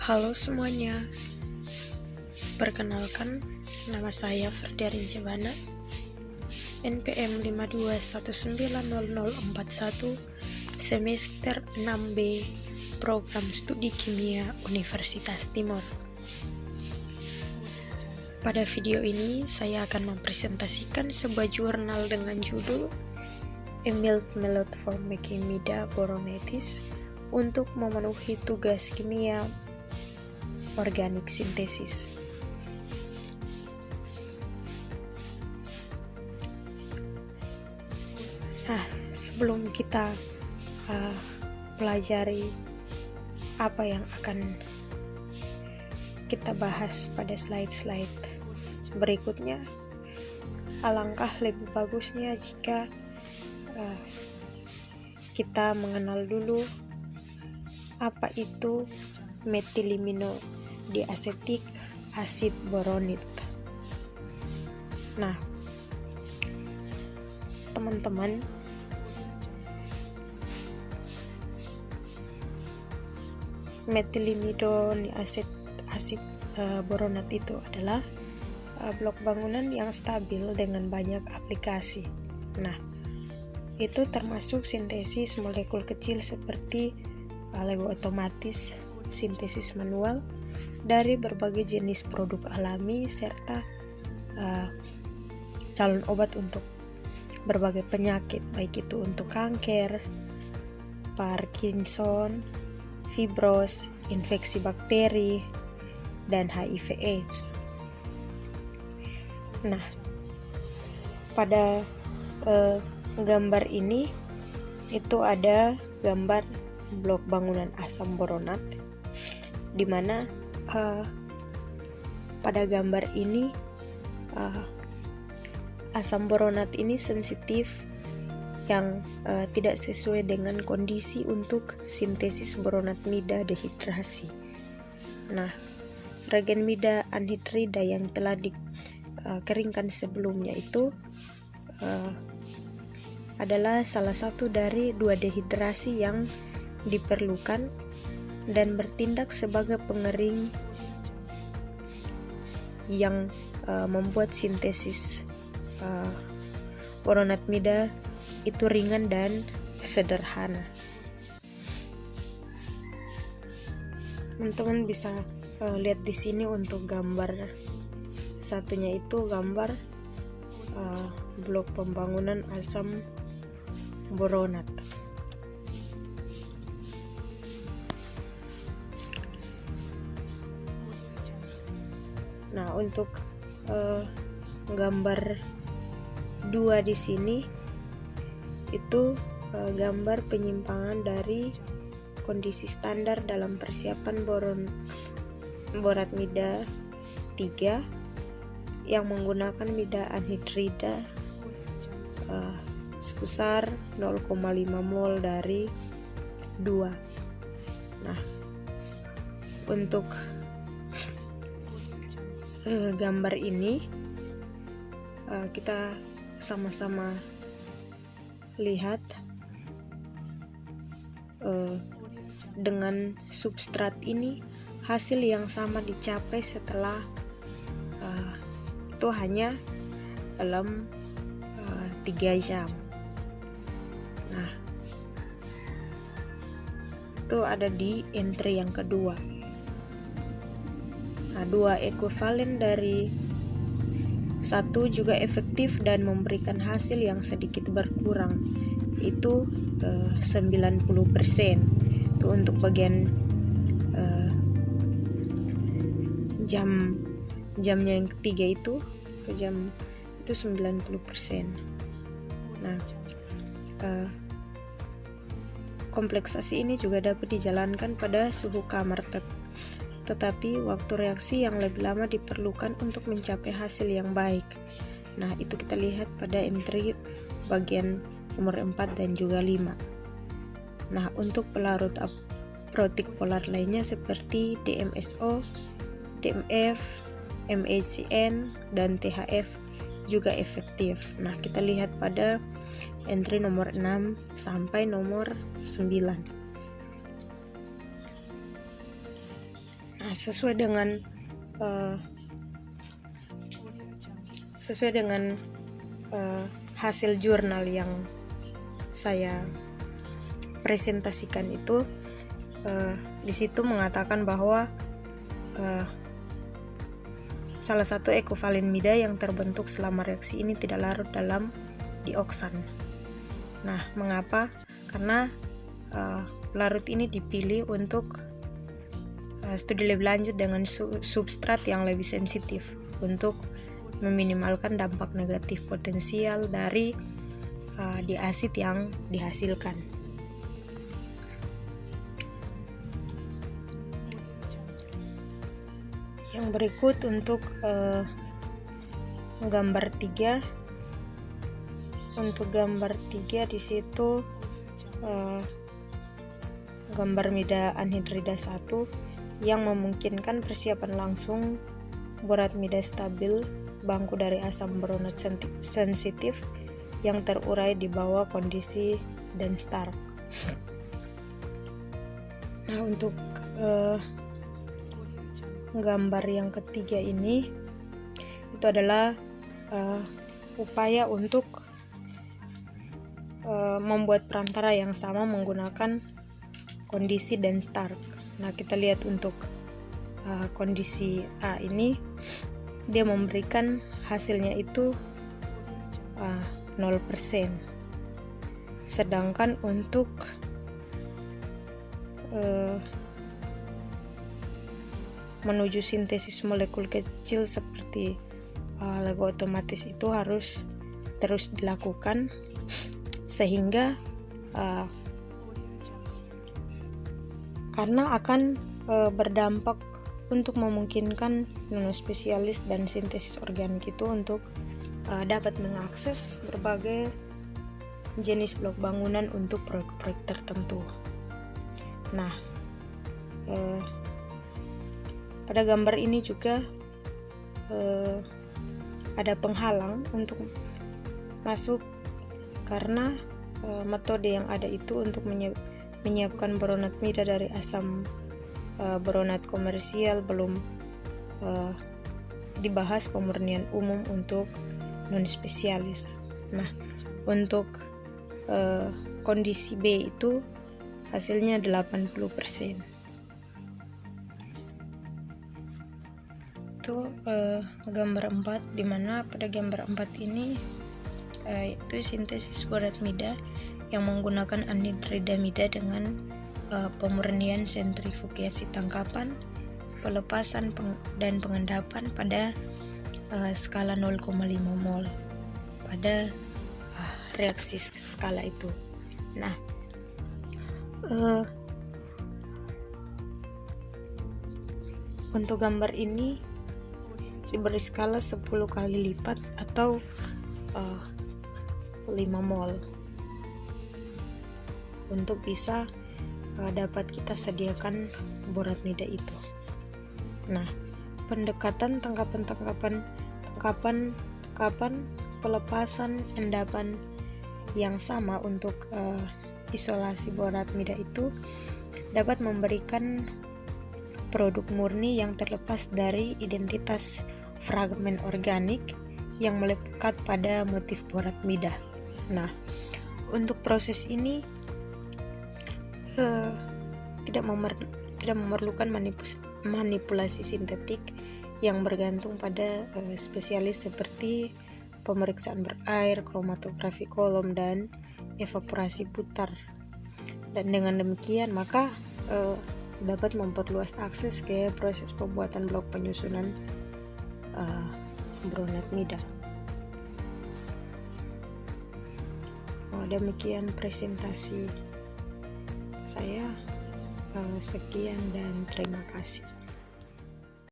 Halo semuanya, perkenalkan nama saya Ferdiarin Jabana, NPM 52190041, semester 6B, Program Studi Kimia Universitas Timur. Pada video ini, saya akan mempresentasikan sebuah jurnal dengan judul A Mild Method for Making Mida Boronetis untuk memenuhi tugas kimia organik sintesis. Sebelum kita pelajari apa yang akan kita bahas pada slide-slide berikutnya, alangkah lebih bagusnya jika kita mengenal dulu apa itu metilimino-diasetik asid boronit. Nah, teman-teman, metilimino-diasetik asid boronat itu adalah blok bangunan yang stabil dengan banyak aplikasi. Nah, itu termasuk sintesis molekul kecil seperti lego otomatis, sintesis manual dari berbagai jenis produk alami, serta calon obat untuk berbagai penyakit, baik itu untuk kanker, Parkinson, fibros, infeksi bakteri, dan HIV/AIDS. Nah, pada gambar ini itu ada gambar blok bangunan asam boronat, di mana pada gambar ini asam boronat ini sensitif yang tidak sesuai dengan kondisi untuk sintesis boronat mida dehidrasi. Nah, regen mida anhidrida yang telah dikeringkan sebelumnya itu adalah salah satu dari dua dehidrasi yang diperlukan dan bertindak sebagai pengering yang membuat sintesis boronat mida itu ringan dan sederhana. Teman-teman bisa lihat di sini untuk gambar satunya itu gambar blok pembangunan asam boronat. Nah, untuk gambar 2 di sini itu gambar penyimpangan dari kondisi standar dalam persiapan borat mida 3 yang menggunakan mida anhidrida sebesar 0,5 mol dari 2. Nah, untuk gambar ini kita sama-sama lihat dengan substrat ini hasil yang sama dicapai setelah itu hanya dalam 3 jam. Nah, itu ada di entry yang kedua. Nah, 2 ekuivalen dari 1 juga efektif dan memberikan hasil yang sedikit berkurang, itu 90%. Itu untuk bagian jamnya yang ketiga itu jam itu 90%. Nah, kompleksasi ini juga dapat dijalankan pada suhu kamar, tetapi waktu reaksi yang lebih lama diperlukan untuk mencapai hasil yang baik. Nah, itu kita lihat pada entry bagian nomor 4 dan juga 5. Nah, untuk pelarut aprotik polar lainnya seperti DMSO, DMF, MACN, dan THF juga efektif. Nah, kita lihat pada entry nomor 6 sampai nomor 9. Nah, sesuai dengan hasil jurnal yang saya presentasikan itu, di situ mengatakan bahwa salah satu ekivalen mida yang terbentuk selama reaksi ini tidak larut dalam dioksan. Nah, mengapa? Karena larut ini dipilih untuk studi lebih lanjut dengan substrat yang lebih sensitif untuk meminimalkan dampak negatif potensial dari diasid yang dihasilkan. Yang berikut untuk gambar 3. Untuk gambar 3 di situ gambar mida anhidrida 1 yang memungkinkan persiapan langsung borat mida stabil bangku dari asam boronat sensitif yang terurai di bawah kondisi dan Stark. Nah, untuk gambar yang ketiga ini itu adalah upaya untuk membuat perantara yang sama menggunakan kondisi dan Stark. Nah, kita lihat untuk kondisi A ini dia memberikan hasilnya itu 0%. Sedangkan untuk menuju sintesis molekul kecil seperti lego otomatis itu harus terus dilakukan sehingga karena akan berdampak untuk memungkinkan nanospesialis dan sintesis organik itu untuk dapat mengakses berbagai jenis blok bangunan untuk proyek-proyek tertentu. Nah, pada gambar ini juga ada penghalang untuk masuk karena metode yang ada itu untuk menyiapkan boronat mida dari asam boronat komersial belum dibahas pemurnian umum untuk non spesialis. Nah, untuk kondisi B itu hasilnya 80%. Itu gambar 4, dimana pada gambar 4 ini itu sintesis borat mida yang menggunakan anhidrida mida dengan pemurnian sentrifugasi tangkapan, pelepasan dan pengendapan pada skala 0,5 mol pada reaksi skala itu. Nah, untuk gambar ini diberi skala 10 kali lipat atau 5 mol untuk bisa dapat kita sediakan borat mida itu. Nah, pendekatan tangkapan, pelepasan, endapan yang sama untuk isolasi borat mida itu dapat memberikan produk murni yang terlepas dari identitas fragmen organik yang melekat pada motif borat mida. Nah, untuk proses ini tidak memerlukan manipulasi sintetik yang bergantung pada spesialis seperti pemeriksaan berair, kromatografi kolom, dan evaporasi putar. Dan dengan demikian maka dapat memperluas akses ke proses pembuatan blok penyusunan boronat mida. Demikian presentasi saya. Sekian dan terima kasih.